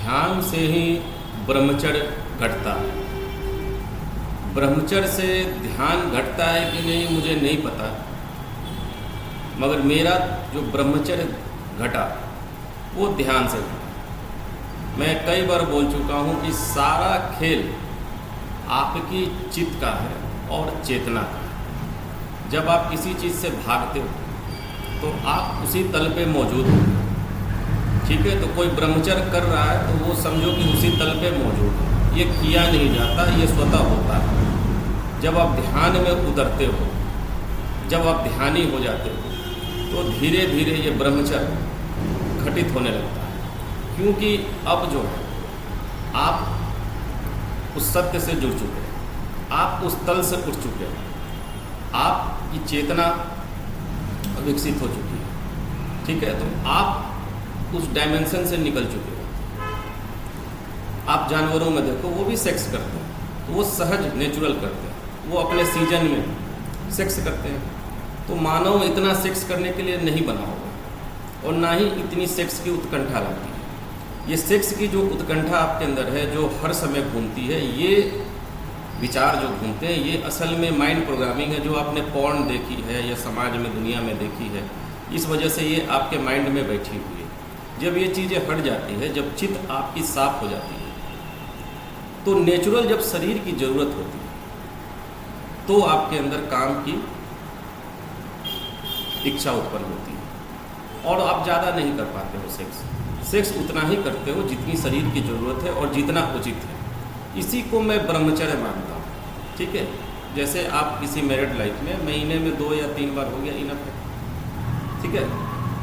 ध्यान से ही ब्रह्मचर्य घटता है। ब्रह्मचर्य से ध्यान घटता है कि नहीं मुझे नहीं पता, मगर मेरा जो ब्रह्मचर्य घटा वो ध्यान से घटा। मैं कई बार बोल चुका हूँ कि सारा खेल आपकी चित्त का है और चेतना का है। जब आप किसी चीज़ से भागते हो तो आप उसी तल पे मौजूद हो, ठीक है। तो कोई ब्रह्मचर्य कर रहा है तो वो समझो कि उसी तल पे मौजूद है, ये किया नहीं जाता, ये स्वतः होता है। जब आप ध्यान में उतरते हो, जब आप ध्यानी हो जाते हो, तो धीरे धीरे ये ब्रह्मचर्य घटित होने लगता है, क्योंकि अब जो है आप उस सत्य से जुड़ चुके हैं, आप उस तल से उठ चुके हैं, आपकी चेतना विकसित हो चुकी है, ठीक है। तो आप उस डायमेंशन से निकल चुके हो। आप जानवरों में देखो, वो भी सेक्स करते हैं तो वो सहज नेचुरल करते हैं, वो अपने सीजन में सेक्स करते हैं। तो मानव इतना सेक्स करने के लिए नहीं बना होगा और ना ही इतनी सेक्स की उत्कंठा लगती है। ये सेक्स की जो उत्कंठा आपके अंदर है, जो हर समय घूमती है, ये विचार जो घूमते हैं, ये असल में माइंड प्रोग्रामिंग है जो आपने पॉर्न देखी है या समाज में दुनिया में देखी है। इस वजह से ये आपके माइंड में बैठी हुई है। जब ये चीज़ें हट जाती है, जब चित्त आपकी साफ हो जाती है, तो नेचुरल जब शरीर की ज़रूरत होती है तो आपके अंदर काम की इच्छा उत्पन्न होती है और आप ज़्यादा नहीं कर पाते हो सेक्स उतना ही करते हो जितनी शरीर की ज़रूरत है और जितना उचित है। इसी को मैं ब्रह्मचर्य मानता हूँ, ठीक है। जैसे आप किसी मैरिड लाइफ में महीने में 2 या 3 बार हो गया इनफ है, ठीक है।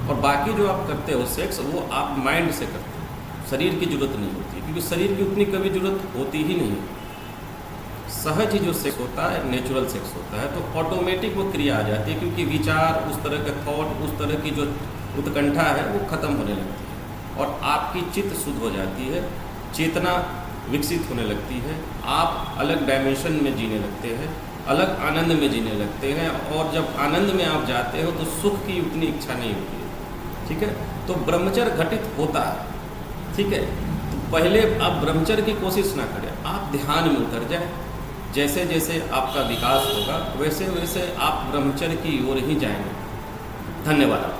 और बाकी जो आप करते हो सेक्स, वो आप माइंड से करते हो, शरीर की ज़रूरत नहीं होती, क्योंकि शरीर की उतनी कभी ज़रूरत होती ही नहीं। सहज ही जो सेक्स होता है नेचुरल सेक्स होता है, तो ऑटोमेटिक वो क्रिया आ जाती है, क्योंकि विचार, उस तरह के थॉट, उस तरह की जो उत्कंठा है वो ख़त्म होने लगती है और आपकी चित्त शुद्ध हो जाती है, चेतना विकसित होने लगती है, आप अलग डायमेंशन में जीने लगते हैं, अलग आनंद में जीने लगते हैं। और जब आनंद में आप जाते हो तो सुख की उतनी इच्छा नहीं होती है, ठीक है। तो ब्रह्मचर्य घटित होता है, ठीक है। तो पहले आप ब्रह्मचर्य की कोशिश ना करें, आप ध्यान में उतर जाएं। जैसे जैसे आपका विकास होगा वैसे वैसे आप ब्रह्मचर्य की ओर ही जाएंगे। धन्यवाद।